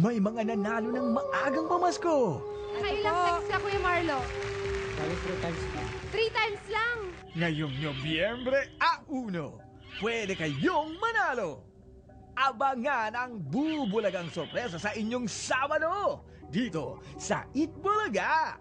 may mga nanalo ng maagang pamasko. Nakailang text ka, Kuya Marlo? Bali 3 times na. 3 times lang. Ngayong Nobyembre 1, pwede kayong manalo. Abangan ang bubulagang sorpresa sa inyong Sabado dito sa Itbulaga.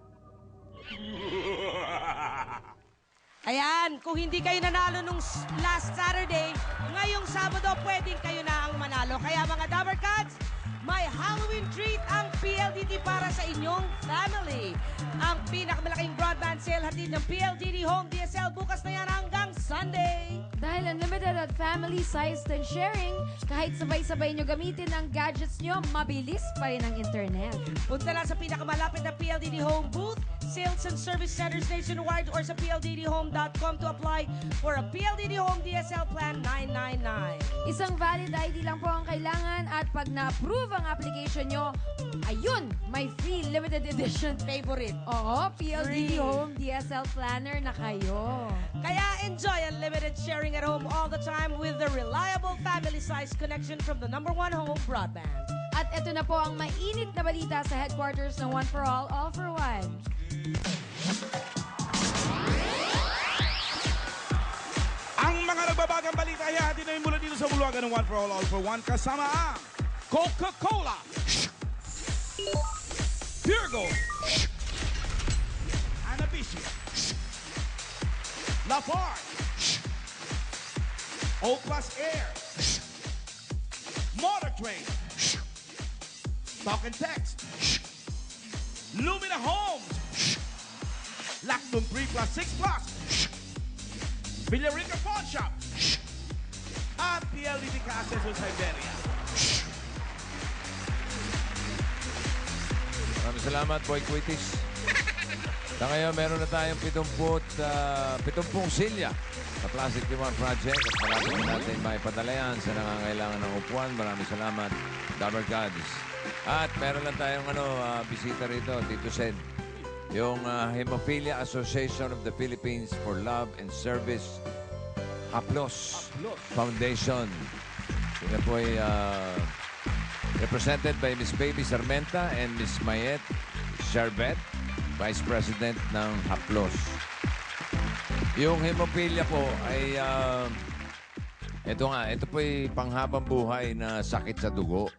Ayan, kung hindi kayo nanalo nung last Saturday, ngayong Sabado pwedeng kayo na ang manalo. Kaya mga Dabber Cats, may Halloween treat ang PLDT para sa inyong family. Ang pinakamalaking broadband sale hatid ng PLDT Home DSL bukas na yan hanggang Sunday. Dahil unlimited at family-sized and sharing, kahit sabay-sabay nyo gamitin ang gadgets nyo, mabilis pa rin ang internet. Punta lang sa pinakamalapit na PLDT Home booth, sales and service centers nationwide or sa pldthome.com to apply for a PLDT Home DSL Plan 999. Isang valid ID lang po ang kailangan at pag na-approve ang application nyo, ayun, may free limited edition favorite. Oo, PLDT Home DSL Planner na kayo. Kaya enjoy unlimited sharing at home all the time with the reliable family-sized connection from the #1 home broadband. At ito na po ang mainit na balita sa headquarters ng One for All for One. Ang mga nagbabagang balita ay hatid na mula dito sa bulwagan ng One for All for One kasama ang Coca-Cola, Pure Gold, Anabishi, Lafarge, O Plus Air, Motor Trade, Talk and Text, Lumina Homes, Lactum 3 Plus 6 Plus, Villarica Pawn Shop, at PLDT Castles of Siberia. Maraming salamat, Boy Quitis. Sa ngayon, meron na tayong 70 silya sa Plastic Demand Project at malapit na natin maipadala yan sa nangangailangan ng upuan. Maraming salamat, Dabber Gods. At meron lang tayong bisita rito, Tito Sed. Yung Hemophilia Association of the Philippines for Love and Service Haplos Foundation. Sila po ay represented by Miss Baby Sarmenta and Miss Mayet Charbet, Vice President ng Haplos. Yung hemophilia po ay ito po ay panghabang buhay na sakit sa dugo.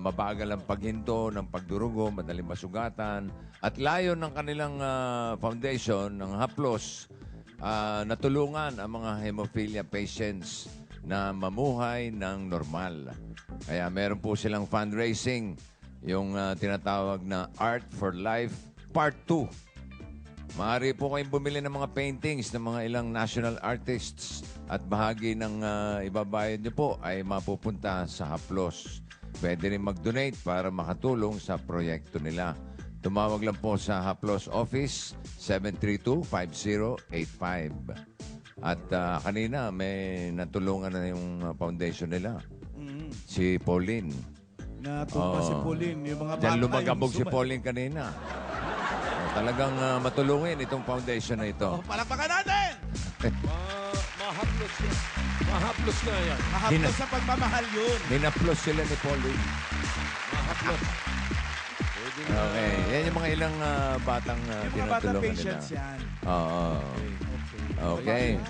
Mabagal ang paghinto ng pagdurugo, madaling masugatan. At layon ng kanilang foundation, ng Haplos, natulungan ang mga hemophilia patients na mamuhay ng normal. Kaya meron po silang fundraising, yung tinatawag na Art for Life Part 2. Maaari po kayong bumili ng mga paintings ng mga ilang national artists at bahagi ng ibabayad nyo po ay mapupunta sa Haplos. Pwede rin mag-donate para makatulong sa proyekto nila. Tumawag lang po sa Haplos Office 732-5085. At kanina may natulungan na yung foundation nila. Si Pauline. Natumpa si Pauline. Yung mga Diyan lumagabog si Pauline kanina. Talagang matulungin itong foundation na ito. Palakpakan natin! Mahaplos na. Mahaplos na yan. Mahaplos sa pagmamahal yun. Minaplos sila ni Pauline. Mahaplos. Okay. Yan yung mga ilang batang Yung mga bata tinutulungan nila. patients yan. Oo. Okay.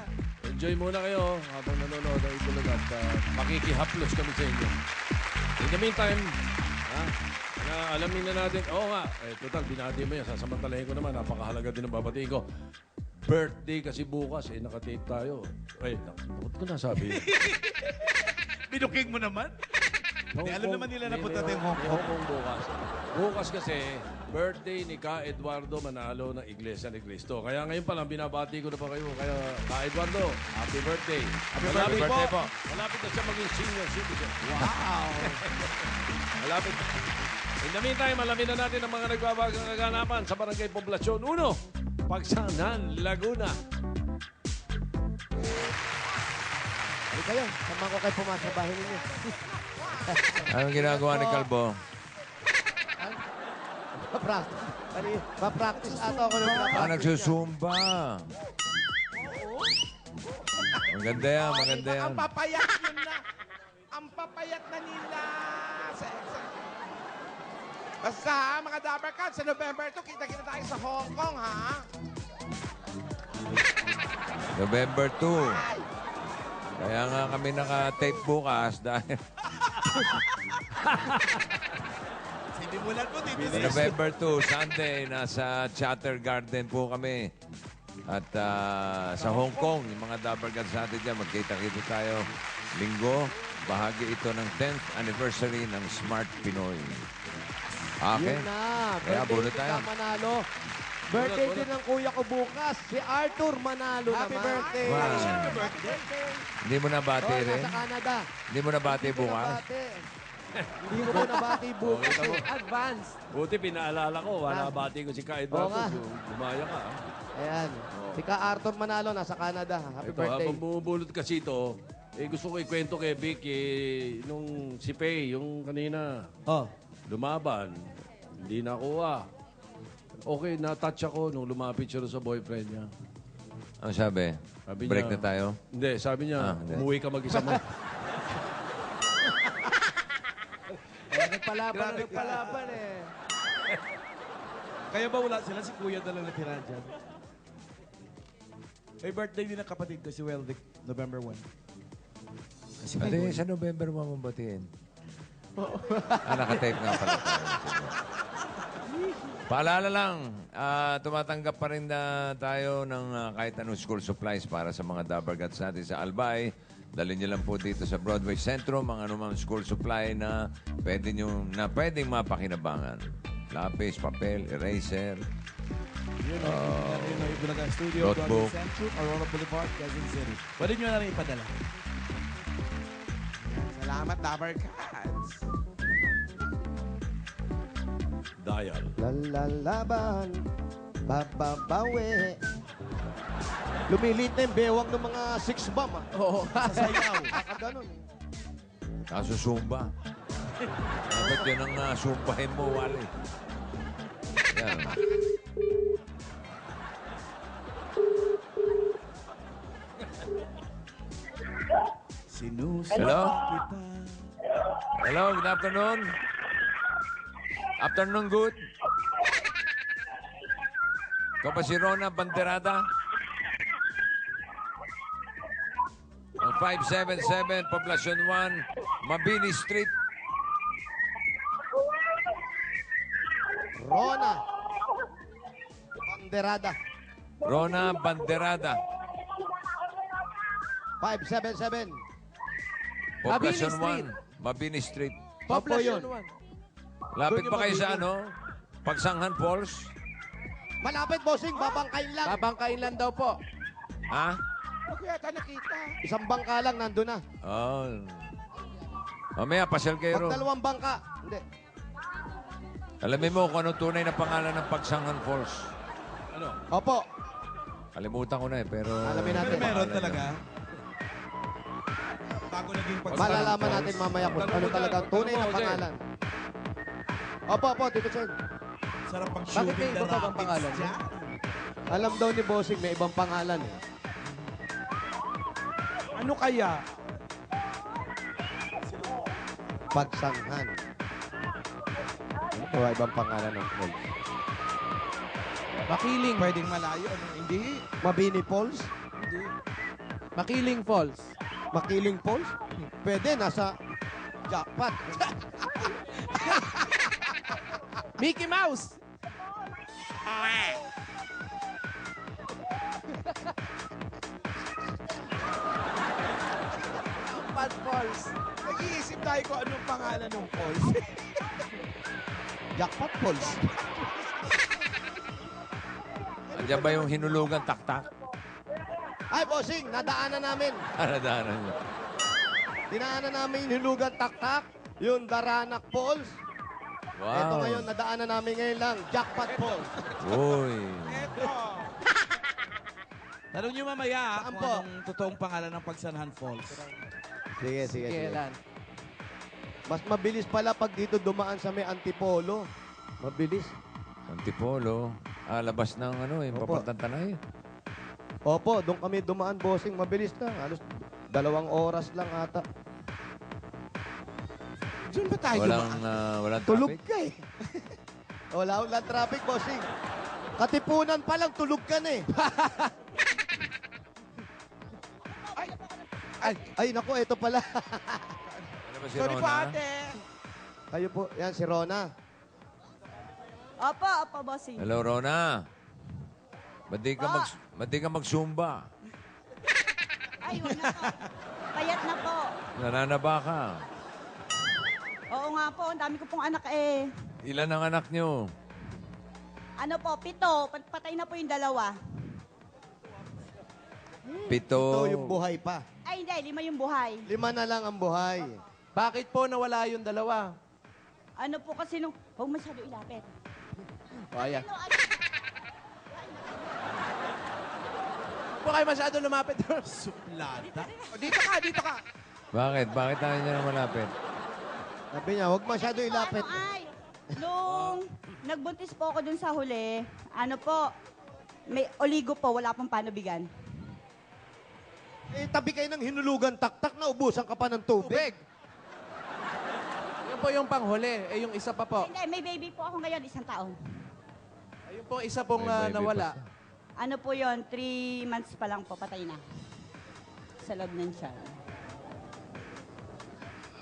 Enjoy muna kayo habang nanonood ang Itbulaga at makikihaplos kami sa inyo. In the meantime, alamin na natin, total, binati mo yan. Sasamantalahin ko naman, napakahalaga din ang babatiin ko. Birthday kasi bukas, nakatape tayo. Bakit ko nasabi? Binukig mo naman. Di, alam naman nila na punta tayong Hong Kong. Bukas. Bukas kasi, birthday ni Ka Eduardo Manalo ng Iglesia ni Cristo. Kaya ngayon pa lang, binabati ko na pa kayo. Kaya, Ka Eduardo, happy birthday. Happy birthday po. Malapit na siya maging senior citizen. Wow! Malapit. In the meantime, alamin na natin ang mga nagbabagang kaganapan sa Barangay Poblasyon 1, Pagsanan, Laguna. Hindi kayo, sama ko kayo pumasok sa bahay ninyo. Anong ginagawa ni Kalbo? Pa-practice ato ako ng practice. Nagsusumba. Maganda yan, maganda yan. Ang papayat yun na. Ang papayat na nila. Basta ha, mga Dapper Cats, sa November 2, kita-kita tayo sa Hong Kong, ha? November 2. Kaya nga kami naka-tape bukas dahil Sinimulan ko dito. sa November 2, Sunday, nasa Chatter Garden po kami. At sa Hong Kong, yung mga Dapper Cats natin dyan, magkita-kita tayo. Linggo, bahagi ito ng 10th anniversary ng Smart Pinoy. Okay. Yun na. Kaya bunot Birthday tayo. ka, Manalo. Birthday din ng kuya ko bukas. Si Arthur Manalo Happy naman. birthday! Wow. Hindi mo nabati Oh, rin? nasa Canada. Hindi mo nabati bukas? Hindi ko nabati bukas. Okay, eh. Advance. Buti pinaalala ko, wala bati ko si Ka Oo Eduardo. nga. Gumaya ka. Ayan. Si Ka Arthur Manalo nasa Canada. Happy Ito, birthday. habang bumubulot kasi ito, gusto ko ikwento kay Vic, nung si Pei, yung kanina, lumaban, hindi nakuha. Okay, na-touch ako nung lumapit siya sa boyfriend niya. Ang sabi? Sabi Break niya- na tayo? Hindi, sabi niya, Hindi. umuwi ka mag-isa mo. Nagpalaban eh. Kaya ba wala sila? Si Kuya na lang natira dyan. May birthday din ng kapatid ko, si Welvic, November 1. Kasi Ate, sa November mo mabatiin. Naka-tape nga pala tayo. Paalala lang, tumatanggap pa rin na tayo ng kahit anong school supplies para sa mga Dapper Cats natin sa Albay. Dalhin niyo lang po dito sa Broadway Centro, mga anumang school supply na pwedeng mapakinabangan. Lapis, papel, eraser. Yun o, yun o, Bulaga Studio, Notebook. Broadway Central, Aurora Boulevard, Quezon City. Pwede nyo na rin ipadala. Salamat, Dapper Cats. Dial. Lalalaban. Bababawi. Lumilit na yung bewang ng mga six bomb. Oo. Sasayaw. Kakaganon eh. Kaso Zumba. Dapat yun ang sumbahin mo, Wally. Yan. Sinus. Hello? Kita. Hello, good afternoon. Afternoon, good. Ikaw ba si Rona Banderada? Ang 577, Poblacion 1, Mabini Street. Rona. Banderada. Rona Banderada. 577. Poblacion 1, Mabini Street. Opo yun. Lapit ba kayo sa ano? Pagsanghan Falls? Malapit, bossing. Babangkain lang. Babangkain lang daw po. Ha? Ako yata nakita. Isang bangka lang, nandun na. Oh. Mamaya, pasyal kayo Pag ron. dalawang bangka. Hindi. Alamin mo kung anong tunay na pangalan ng Pagsanghan Falls. Ano? Opo. Kalimutan ko na eh, pero... Alamin natin. Pero meron pangalan talaga. niya. Bago naging pag Malalaman natin mamaya kung ano talaga ang tunay na pangalan. Opo, Tito Chen. Sarap pag Bakit shooting may the iba pa bang rockets pangalan? dyan. Alam daw ni Bossing may ibang pangalan eh. Ano kaya? Pagsanghan. Ano ba ibang pangalan ng falls? Makiling. Pwedeng malayo. Ano? Hindi. Mabini Falls? Makiling Falls. Makiling Falls? Pwede, nasa jackpot. Mickey Mouse. Jackpot Falls. Nag-iisip tayo kung anong pangalan ng falls. Jackpot Falls. Andiyan ba yung hinulugan taktak? Ay, Bossing, nadaanan namin. Nadaanan niyo. Dinaanan namin yung Hilugan Taktak, yung Daranak Falls. Wow. Ito ngayon, nadaanan namin ngayon lang, Jackpot Falls. Uy. Eto. Tanong nyo mamaya Saan kung po? anong totoong pangalan ng Pagsanahan Falls. Sige. Kailan? Mas mabilis pala pag dito dumaan sa may Antipolo. Mabilis. Antipolo. Labas ng ano eh, Opo. papuntang Tanay. Opo, doon kami dumaan, Bossing. Mabilis lang. Halos 2 oras lang ata. Diyan ba tayo Walang, dumaan? walang Tulog traffic. ka eh. Wala traffic, bossing. Katipunan pa lang, tulog ka na eh. Ay, naku, ito pala. Ano ba si Sorry Rona? po, ate. Kayo po, yan, si Rona. Opo, bossing. Hello, Rona. Ba't di ka mag-zumba? Ay, wala na po. Payat na po. Nananaba ka. Oo nga po, ang dami ko pong anak eh. Ilan ang anak nyo? Ano po, 7. Patay na po yung 2. 7. Ito yung buhay pa. Ay, hindi, 5 yung buhay. 5 na lang ang buhay. Bakit po nawala yung 2? Ano po kasi nung, huwag masyado ilapit. O, ayan. Ano, ano, Po kayo masyado lumapit. Suplada. Dito ka. Bakit? Bakit tayo niya na malapit? Sabi niya, huwag masyado ilapit. Ano ay, nung nagbuntis po ako dun sa huli, ano po, may oligo po, wala pong panubigan. Eh, tabi kayo ng hinulugan, taktak na ubusan ka pa ng tubig. Tubig. Yun po yung panghuli. Eh, yung isa pa po. Hindi, may baby po ako ngayon, 1 taon. Ayun po, isa pong May baby nawala. pa Ano po yon 3 months pa lang po, patay na. Sa loob ng tiyan.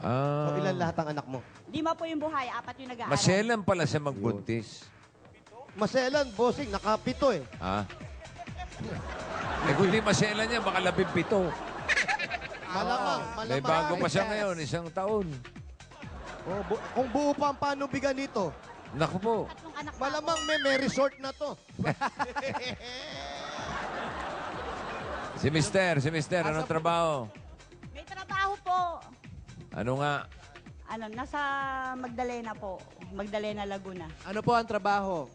Ah, O, ilan lahat ang anak mo? 5 po yung buhay, 4 yung nag-aaral. maselan pala siya magbuntis. Maselan, bossing, nakapito eh. Ha? Eh kung di maselan niya, baka 17. Malamang, May bago pa siya ngayon, 1 taon. Oh, kung buo pa ang panubigan nito, Naku po. 3 anak pa malamang may resort na to. Si Mister, anong trabaho? ako. May trabaho po. Ano nga? Ano, nasa Magdalena po. Magdalena, Laguna. Ano po ang trabaho?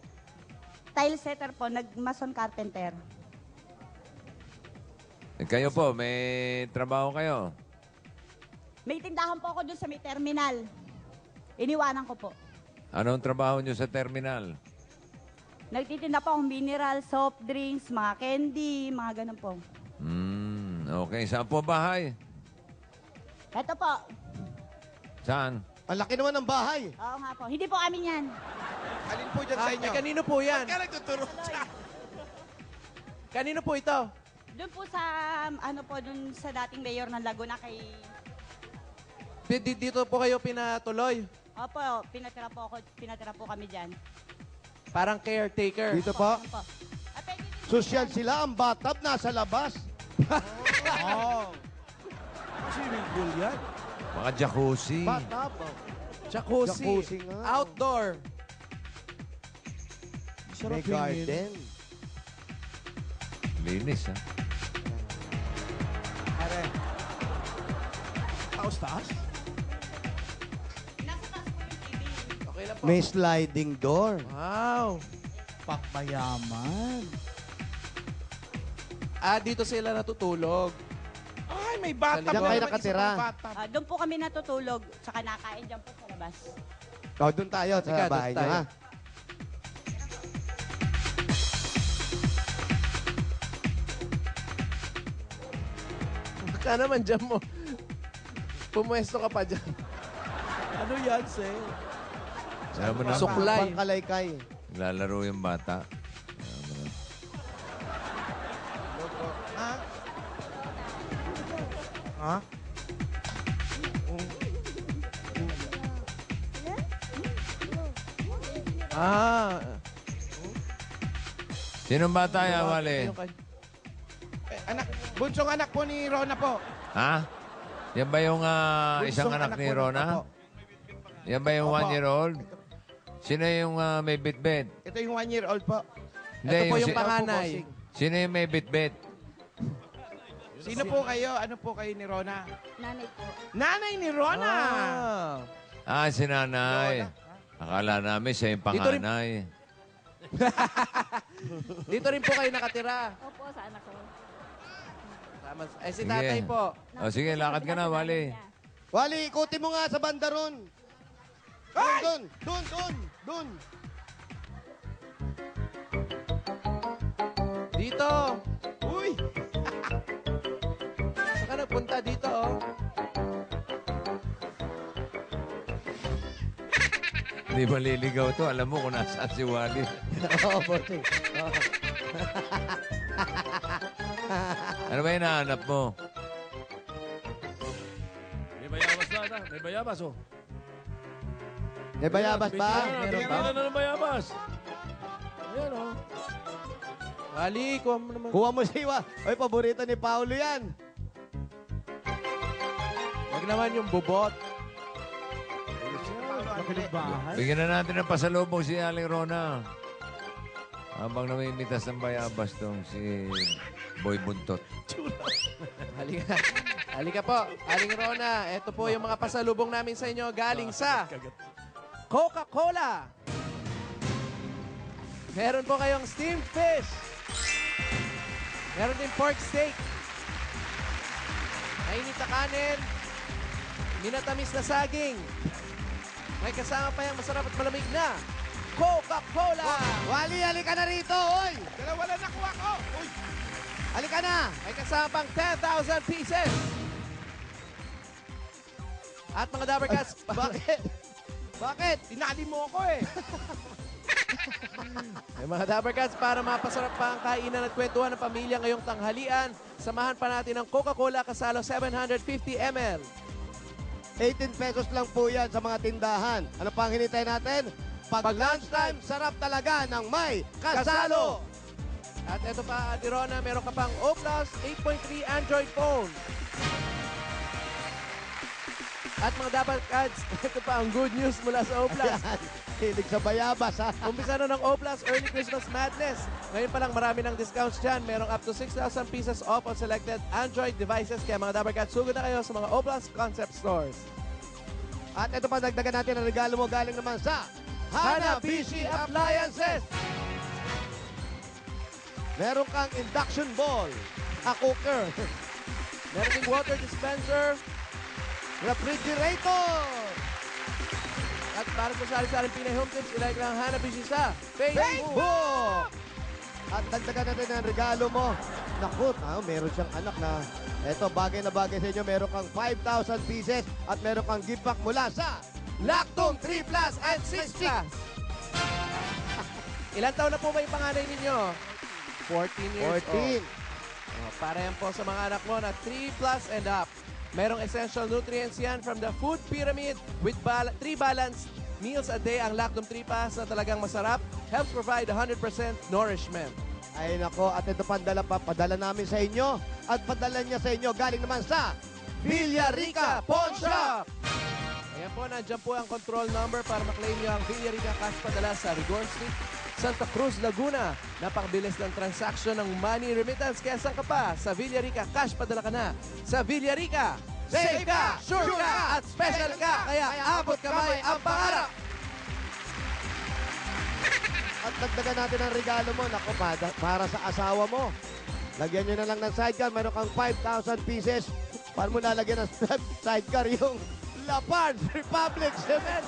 Tile setter po, nag-mason carpenter. Eh, kayo po, may trabaho kayo? May tindahan po ako dun sa may terminal. Iniwanan ko po. Anong trabaho nyo sa terminal? Nagtitinda po akong mineral, soft drinks, mga candy, mga ganun po. Okay. Saan po bahay? Ito po. Saan? Ang laki naman ng bahay. Oo nga po. Hindi po amin yan. Alin po dyan sa inyo? Eh, kanino po yan? Kaya nagtuturo siya. Kanino po ito? Doon po sa, ano po, doon sa dating mayor ng Laguna kay... Dito po kayo pinatuloy. Opo, pinatira po kami dyan. Parang caretaker. Dito po, Ano po? Ah, pwede din po sosyal dyan. sila, ang bathtub nasa labas. Oh. Swimming pool yan. Mga jacuzzi. Bathtub. oh. Jacuzzi. Jacuzzi nga. Outdoor. May garden. Linis, ha? Pare. Taas? Nasa taas po yung TV. Okay lang po. May sliding door. Wow. Pakmayaman. Dito sila natutulog. Ay, may bata. Diyan kayo nakatira. Doon po kami natutulog, tsaka nakain dyan po sa labas. O, doon tayo sa Teka, bahay doon niyo, tayo. ha? Baka naman dyan mo. Pumuesto ka pa dyan. Ano yan, Sir? Alam mo na, Suklay. Pangkalaykay. lalaro yung bata. Alam mo na. Ha? Sinong bata yan, Wale? Anak, bunsong anak po ni Rona po. Ha? Yan ba yung isang Bunsong anak ni po Rona? Opo. Yan ba yung Opo. 1-year-old? Sino yung may bitbit? Ito yung 1-year-old po. Ito po yung si- panganay. Sino yung may bitbit? Sino po kayo? Ano po kayo ni Rona? Nanay po. Nanay ni Rona! Si nanay. Akala namin siya yung Dito rin- panganay. Dito rin po kayo nakatira. Opo, sa anak ko. Tama. Eh, si Sige. tatay po. Sige, lakad ka na, Wale. Wally, ikutin mo nga sa banda ron. Doon. Dito. Uy! Saan ka nagpunta? Dito, oh. Hindi maliligaw to. Alam mo kung nasaan si Wally. Oo, bossing. Oo. Ano ba hinahanap mo? May bayabas na ata. May bayabas, oh. May bayabas ba? Meron ba? Meron ng bayabas. Ayan, oh. Wally, kuha mo naman. Kuha mo si Iwa. Oy, paborito ni Paolo yan. Huwag naman yung bubot. Bigyan na natin ng pasalubong si Aling Rona. Habang namimitas ng bayabas tong si Boy Buntot. Halika. Halika po. Aling Rona, ito po yung mga pasalubong namin sa inyo galing sa Coca-Cola. Meron po kayong steamed fish. Meron din pork steak. Mainit na kanin. Minatamis na saging. May kasama pa yung masarap at malamig na Coca-Cola. Wally, halika na rito, oy! Dalawa na nakuha ko. Uy, Halika na! May kasama pang 10,000 pieces. At mga Dabber Cats, Bakit? Bakit? tinali mo ako eh. May mga Dabber Cats, para mapasarap pa ang kainan at kwentuhan ng pamilya ngayong tanghalian, samahan pa natin ang Coca-Cola Kasalo 750 ml. 18 pesos lang po yan sa mga tindahan. Ano pang hinintay natin? Pag lunchtime, sarap talaga ng may kasalo. At ito pa, Ate Rona, meron ka pang O Plus 8.3 Android phone. At mga Dabber Cats, ito pa ang good news mula sa O Plus. Ayan, hilig sa bayabas, ha? Umpisa na ng O Plus Early Christmas Madness. Ngayon pa lang marami ng discounts dyan. Merong up to 6,000 pieces off on selected Android devices. Kaya mga Dabber Cats, sugod na kayo sa mga O Plus concept stores. At ito pa, dagdagan natin ang regalo mo galing naman sa Hanabishi Appliances. Meron kang induction ball, a cooker, Meron ding water dispenser. refrigerator, At para sa sari-saring Pinay Home Tips, ilike lang Hanabishi sa Facebook. Facebook! At dagdagan natin ang regalo mo. Naku, meron siyang anak na eto, bagay na bagay sa inyo. Meron kang 5,000 pieces at meron kang gift pack mula sa Lactum 3 Plus and 6 Plus. Ilan taon na po ba yung panganay ninyo? 14 years 14. old. Oh, para yan po sa mga anak mo na 3 plus and up. Merong essential nutrients yan from the food pyramid with 3 balanced meals a day. Ang Lactum 3 Plus na talagang masarap helps provide 100% nourishment. Ay nako, at ito padala namin sa inyo. At padala niya sa inyo galing naman sa Villarica Pawn Shop. Ayan po, nandiyan po ang control number para maklaim nyo ang Villarica Cash Padala sa Rigor Street, Santa Cruz, Laguna. Napakabilis ng transaction ng money remittance. Kaya saan ka pa? Sa Villarica Cash Padala ka na. Sa Villarica, safe ka, sure ka, at special ka. Kaya abot kamay ang pangarap. At dagdagan natin ang regalo mo. Nako, para sa asawa mo. Lagyan nyo na lang ng sidecar. Meron kang 5,000 pieces. Paano mo lalagyan ng sidecar yung Lapard Republic Cement?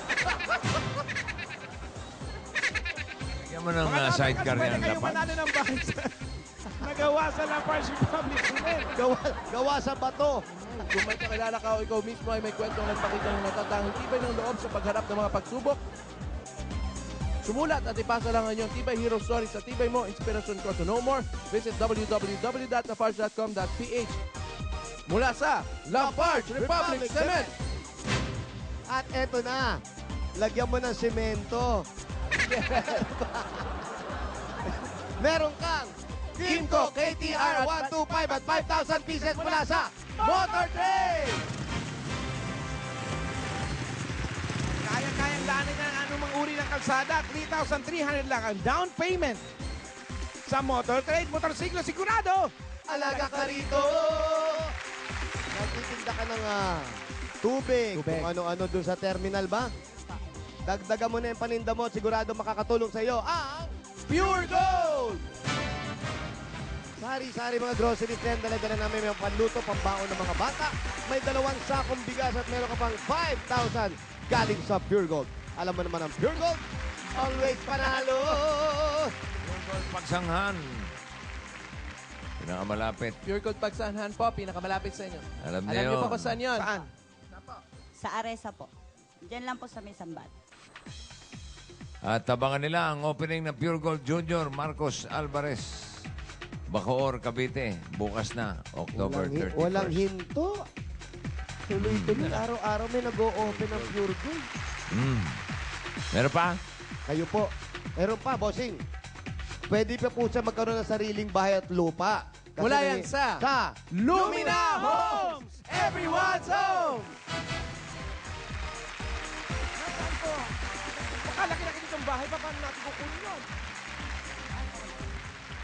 Bigyan mo ng sidecar Pwede yan, kayo dapat. manalo ng bahay sa nagawa sa La Paz Republic Cement. Gawa sa bato. Kung may kakilala ka o ikaw mismo ay may kwentong nagpakita ng natatanging tibay ng loob sa pagharap ng mga pagsubok, sumulat at ipasa lang ang inyong Tibay Hero Story sa Tibay Mo, Inspirasyon Ko to Know More. Visit www.lafarge.com.ph. Mula sa Lafarge Republic Cement. At eto na. Lagyan mo ng semento. Meron kang Kimco KTR 125 at 5,000 pieces mula sa Motor Trade. Kaya-kayang daanin ng anumang uri ng kalsada. 3,300 lang ang down payment. Sa Motor Trade, motorsiklo sigurado. Alaga ka rito. Nagtitinda ka ng tubig. Kung ano-ano dun sa terminal ba? Dagdagan mo na yung paninda mo at sigurado makakatulong sa iyo ang Pure Gold! Sari-sari mga groceries na yan. Dala-dala namin may panluto, pambaon ng mga bata. May 2 sakong bigas at meron ka pang 5,000 galing sa Pure Gold. Alam mo naman ang Pure Gold, always panalo! Pure Gold Pagsanghan. Pinakamalapit. Pure Gold Pagsanhan po, pinakamalapit sa inyo. Alam Alam niyo niyo yun. po kung saan yun? Saan? Sa Aresa po. Diyan lang po sa may sambat. At tabangan nila ang opening ng Pure Gold Junior, Marcos Alvarez. Bacoor, Cavite. Bukas na, October 31st. Walang hinto. Tuloy-tuloy. Araw-araw may nag-o-open ng Pure Gold. Meron pa? Kayo po. Meron pa, bossing. Pwede pa po siya magkaroon ng sariling bahay at lupa. Kasi Mula yan sa Lumina Homes! Everyone's home! Nasaan po? Baka laki-laki ditong bahay. Baka natin kukunin yun.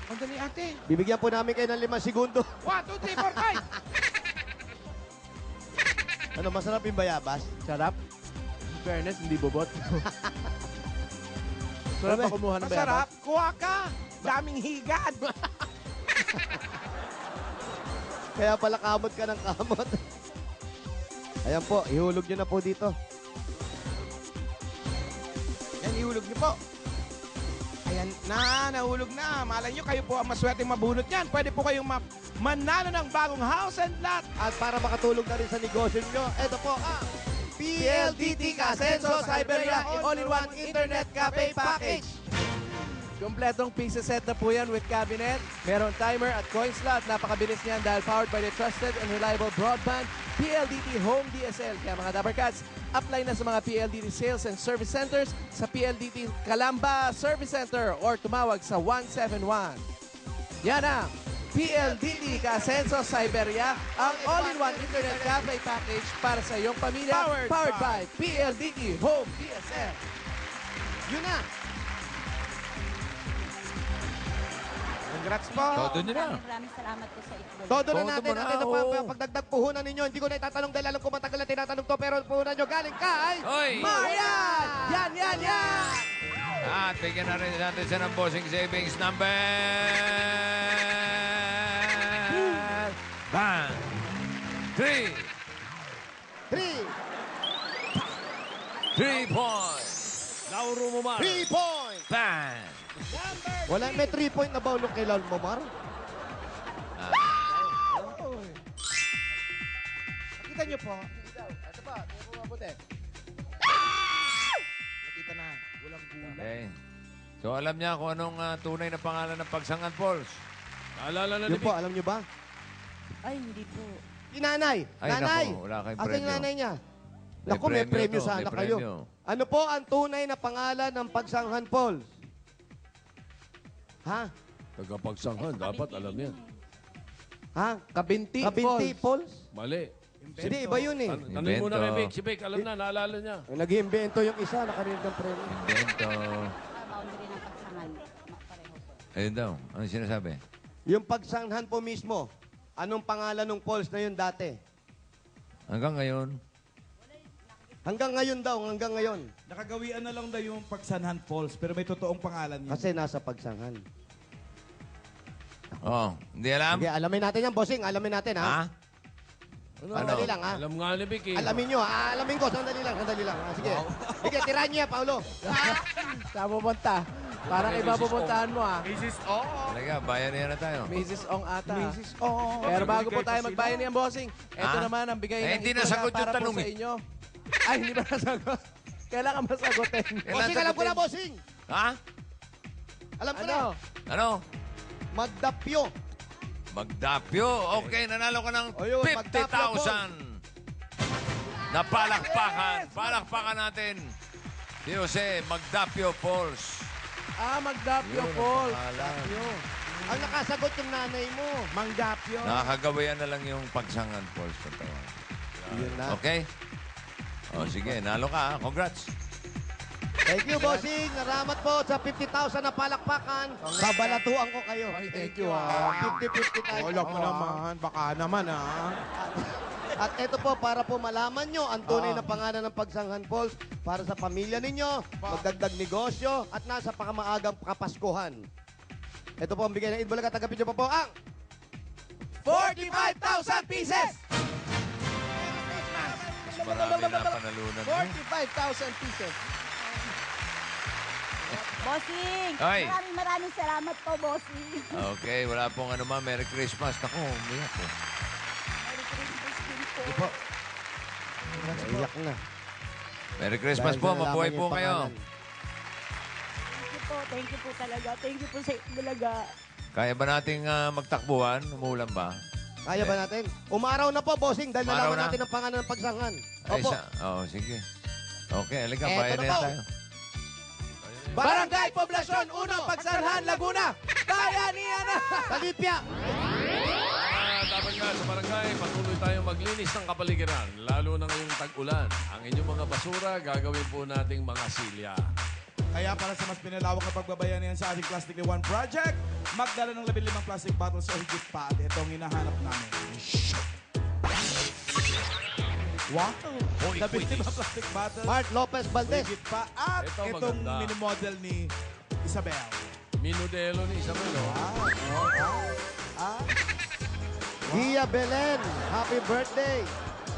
Ang dali ate. Bibigyan po namin kayo ng 5 segundo. 1, 2, 3, 4, 5. Ano, masarap yung bayabas? Sarap. In fairness, hindi bobot. Sarap pa kumuha ng Masarap. bayabas. Kuha ka. Daming higad. Kaya pala kamot ka ng kamot. Ayan po, ihulog nyo na po dito. Yan, ihulog niyo po. Ayan na, nahulog na. Malay nyo, kayo po ang maswerteng mabunot yan. Pwede po kayong manalo ng bagong house and lot. At para makatulog na rin sa negosyo nyo, eto po ang PLDT Casenso Cyberia All-in-One Internet Cafe Package. Kompletong pizza set na po yan with cabinet. Meron timer at coin slot. Napakabilis niyan dahil powered by the trusted and reliable broadband PLDT Home DSL. Kaya mga Dappercats, apply na sa mga PLDT sales and service centers sa PLDT Calamba Service Center or tumawag sa 171. Yan ang PLDT Casenso Cyberia, ang all-in-one internet cafe package para sa iyong pamilya. Powered by PLDT Home DSL. Yun na. Congrats po. Todo nyo na. Maraming salamat po sa itbol. Todo na Todo natin. mo na, Natin na oo. pagdagdag puhunan ninyo. Hindi ko na itatanong dahil alam ko matagal na tinatanong to. Pero puhunan nyo galing kay Hoy! Marian! Yan! At bigyan na rin natin siya ng bossing savings number. Bang! 3 points. Lauro mo, Mar. 3 points! Bang! Wala, may 3 point na baulong kay Lal Momar. Nakita nyo po. Ito pa, ito po mabuti. Nakita na. Walang gulay. Okay. So alam niya kung anong tunay na pangalan ng Pagsangan Falls. Naalala na Yun po, alam nyo ba? Ay, hindi po. Nanay! Ay, Nanay! naku, wala kayong Asan yung premyo. nanay niya? May Naku, may premyo premyo to, sana may kayo. premyo. Ano po ang tunay na pangalan ng Pagsanghan Falls? Ha? Tagapagsanghan, dapat alam yan. Ha? Kabinti, Kabinti Falls. Falls? Mali. Hindi, iba yun eh. Tanungin mo na kay Invento. Vic. Si Vic, alam na, naalala niya. Nag-iimbento yung isa, nakarinig ng premyo. Invento. Boundary ng pagsangan. Pareho po. Ayun daw. Ano sinasabi? Yung Pagsanghan po mismo, anong pangalan ng falls na yun dati? Hanggang ngayon, Hanggang ngayon daw, hanggang ngayon. Nakagawian na lang daw yung Pagsanhan Falls, pero may totoong pangalan yun. Kasi nasa Pagsanghan. hindi alam? Sige, alamin natin yan, bossing. Alamin natin, Ha? ha? Ano? Sandali lang, ha? Alam nga ni Vic eh. Alamin nyo, ha? Alamin ko. Sandali lang, sandali lang. Sige. Sige, tirahan niya, Paulo. Saan pupunta? Parang iba pupuntahan mo, ah. Talaga, bayanihan na tayo. Mrs. Ong ata. Mrs. Oh. Pero bago po tayo magbayan niyan, bossing, ito Ha? naman ang bigay ng hindi Itbulaga nasagot yung para po tanong, sa eh. inyo. Ay, hindi ba nasagot? Kailangan masagutin. Bossing, alam ko na, bossing. Ha? Alam ko Ano? na. Ano? Magdapyo. Magdapyo. Okay, nanalo ka ng Ayun, Magdapyo 50,000 na palakpakan. Palakpakan natin. Si Jose, Magdapyo Falls. Magdapyo Yun ang Falls. pangalan. Ang nakasagot yung nanay mo. Manggapyo. Nakakagawayan na lang yung Pagsangan Falls. Yun na. Okay? O, sige, nalo ka. ha? Congrats. Thank you, bossing. Naramat po sa 50,000 na palakpakan. Babalatuan ko kayo. Ay, thank you, ah. 50-50 tayo. Wala mo naman. Baka naman, ah. At ito po, para po malaman nyo ang tunay na pangalan ng Pagsanghan Falls para sa pamilya ninyo, magdagdag negosyo, at nasa pakamaagang kapaskuhan. Ito po ang bigay ng Itbulaga. Tagapin nyo pa po ang 45,000 pieces! Mas marami na panalunan. 45,000 pieces. Bossing! Ay. Maraming salamat po, bossing. Okay, wala pong ano ma. Merry Christmas. Naku, umiyak po. Merry Christmas din po. Iyak na. Merry Christmas Dahil po. nalaman Mabuhay niyo po yung kayo. pangalan. po. Thank you po talaga. Thank you po sa talaga. Kaya ba nating magtakbuhan? Umuulan ba? Kaya ba natin? Umaraw na po, bossing, dahil Umaraw nalaman na? natin ang pangalan ng pagsangan. Ay, Opo. sige. Okay, halika. Eto Bayan na na po. tayo. Barangay Poblasyon 1, Pagsanhan, Laguna. Bayanihan na! Talipya! Dapat nga sa barangay, patuloy tayong maglinis ng kapaligiran, lalo na ngayong tag-ulan. Ang inyong mga basura, gagawin po nating mga silya. Kaya para sa mas pinalawak na pagbabayanihan sa ating Plastically One Project, magdala ng 15 plastic bottles o higit pa at ito ang hinahanap namin. Wow! Hoy, 15 plastic bottles. Mark Lopez Valdez. Higit pa at Ito itong maganda. mini-model ni Isabel. Minudelo ni Isabel, Gia Belen. Happy birthday.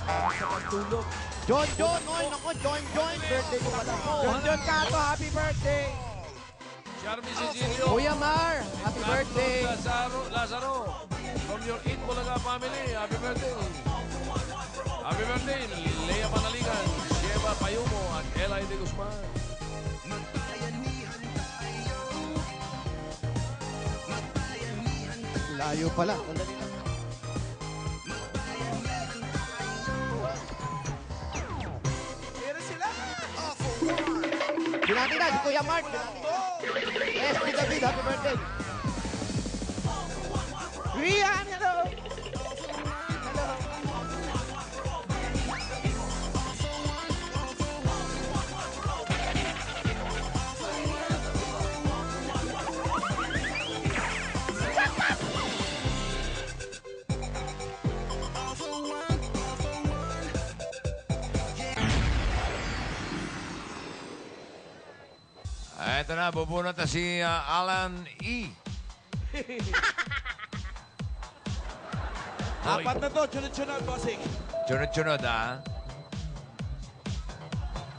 Sa pagtulog. John. Oy, nako, John. Birthday ko pala po. John Cato, happy birthday! Charmy Cecilio. Kuya Mar, happy birthday. Lazaro. From your Eat Bulaga family, happy birthday. Happy birthday, Lea Panaligan, Sheva Payumo, at Eli de Guzman. Layo pala. Sandali lang. Meron sila! Binati na si Kuya Mark. SP David, happy birthday. Rian, hello! Hello! 'Eto na, bubunot na si Alan E. Apat na to, sunod-sunod, bossing. Sunod-sunod, ah.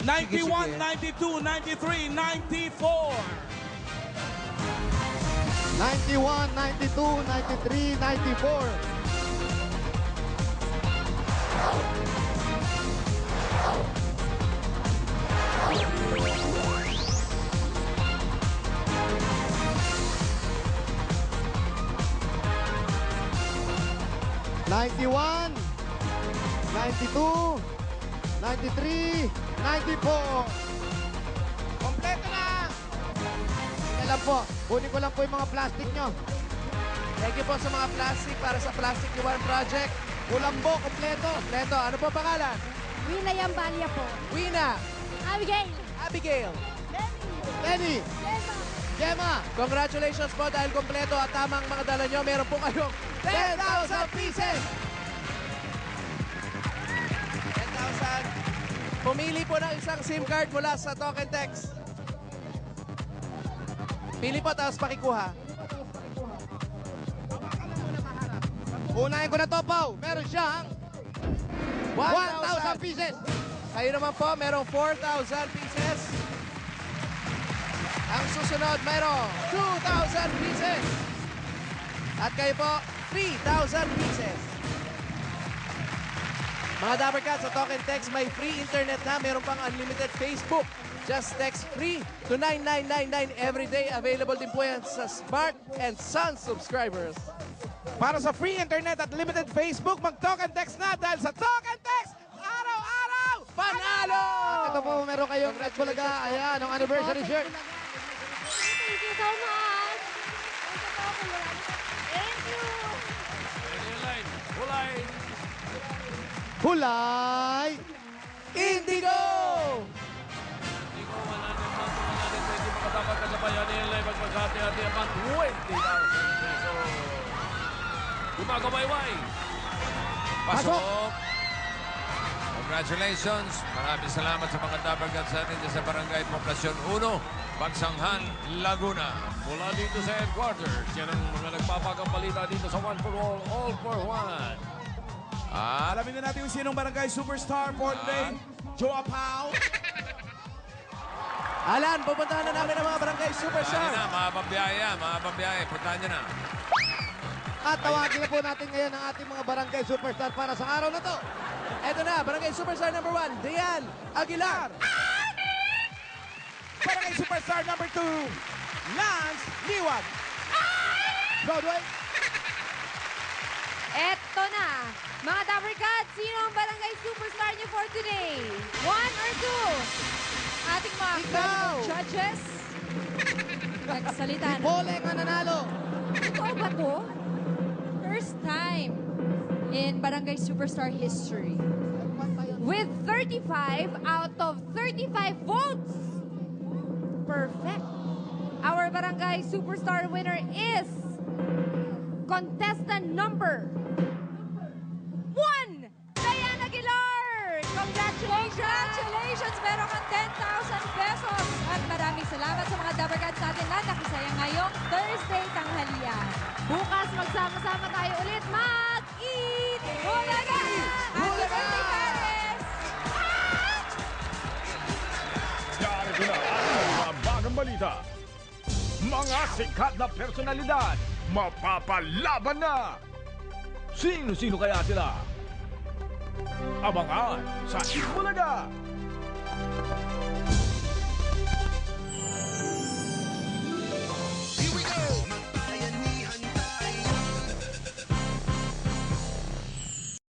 91, 92, 93, 94. 91, 92, 93, 94. '91, 92, 93, 94. Kompleto na! Kailan po? Kunin ko lang po yung mga plastic nyo. Thank you po sa mga plastic para sa Plastic One Project. Kulambo, kompleto. Kompleto. Ano po pangalan? Wina Yambalia po. Wina. Abigail. Abigail. Lenny, Gemma. Congratulations po dahil kompleto at tamang mga dala nyo. Meron po kayong 10,000 pieces! 10,000. Pumili po ng isang SIM card mula sa Token Text. Pili po tapos pakikuha. Unahin ko na to, Pao. Meron siyang 1,000 pieces. Kayo naman po, merong 4,000 pieces. Ang susunod, merong 2,000 pieces. At kayo po, 3,000 pieces. Mga Dapper Cats, sa Token Text, may free internet na. Meron pang unlimited Facebook. Just text free to 9999 every day. Available din po yan sa Smart and Sun subscribers. Para sa free internet at limited Facebook, mag-Token Text na dahil sa Token Text, araw-araw, panalo! Ito po, meron kayong Red Bulaga. Ayan, ang anniversary shirt. Thank you so much. Thank you. Hulay. Hulay! Indigo! Hindi ko mananin, pwede makatapat ka sa Bayanihan Live at maghati-hati ang 20,000 pesos. Gumagawayway. Pasok. Congratulations. Maraming salamat sa mga Dapper Cats natin dyan sa Barangay Poblasyon 1, Pagsanghan, Laguna. Mula dito sa headquarters, yan ang mga nagpapagang balita dito sa One for All for One. At Alamin na natin kung sinong barangay superstar for today. Joa Pao. Alan, pupuntahan na namin ang mga barangay puntahan superstar. nyo na, mga pabiyaya. Puntahan nyo na. At tawagin na po natin ngayon ang ating mga barangay superstar para sa araw na to. Eto na, barangay superstar number 1, Dian Aguilar. Barangay Superstar number 2, Lance Liwag. Broadway. Eto na. Mga Dapper Cats, sino ang barangay superstar niyo for today? 1 or 2? Ating mga Ikaw! judges. Nagsalita na. Poleng ang nanalo. Totoo ba to? First time in Barangay Superstar history. With 35 out of 35 votes. Perfect. Our Barangay Superstar winner is contestant number 1, Diana Aguilar! Congratulations! Congratulations! Meron kang 10,000 pesos. At maraming salamat sa mga Dapper Cats natin na nakisaya ngayong Thursday tanghalian. Bukas magsama-sama tayo ulit mag-eat! Bulaga! Happy birthday, Paris! Narito na ang mga bagang balita. Mga sikat na personalidad, mapapalaban na! Sino-sino kaya sila? Abangan sa Bulaga!